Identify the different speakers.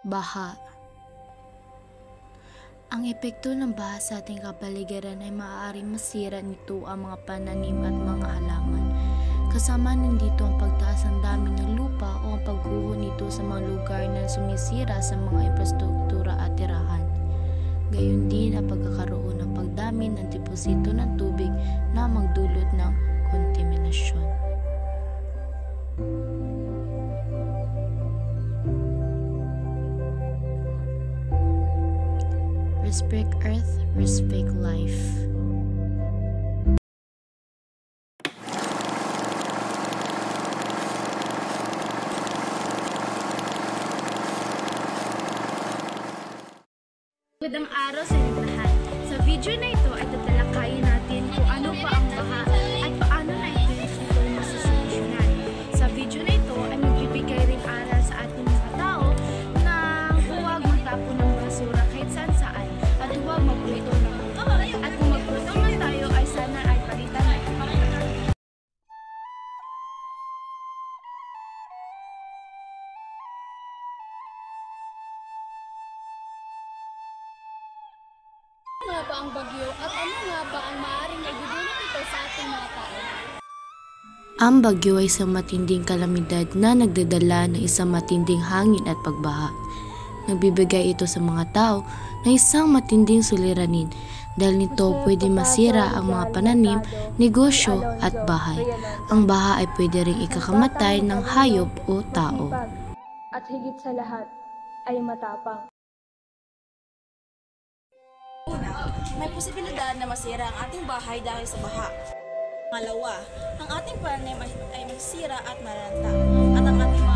Speaker 1: Baha. Ang epekto ng baha sa ating kapaligiran ay maaaring masira nito ang mga pananim at mga halaman. Kasama nandito ang pagtaas ng dami ng lupa o ang pagguho nito sa mga lugar na sumisira sa mga infrastruktura at tirahan. Gayon din ang pagkakaroon ng pagdami ng deposito ng tubig na magdulot ng kontaminasyon. Respect Earth, respect life.
Speaker 2: Magandang araw sa inyong lahat. Sa video na ito ay tatalakayin natin kung ano pa ang baha at paano na ito masusolusyonan. Sa video na ito ay magbibigay rin aral sa ating mga tao na huwag magtapon ng basura kahit saan at huwag magpulito ng at kung magpulito man tayo ay sana ay palitan na ito. Ano nga ba ang bagyo at ano nga ba ang maaaring naidudulot nito sa ating mga tao?
Speaker 1: Ang bagyo ay isang matinding kalamidad na nagdadala ng isang matinding hangin at pagbaha. Nagbibigay ito sa mga tao ng isang matinding suliranin dahil nito pwede masira ang mga pananim, negosyo at bahay. Ang baha ay pwede ring ikakamatay ng hayop o tao.
Speaker 3: At higit sa lahat ay matapang.
Speaker 4: Una, may posibilidad na masira ang ating bahay dahil sa baha. Pangalawa, ang ating pananim ay masira at maranta. At ang ating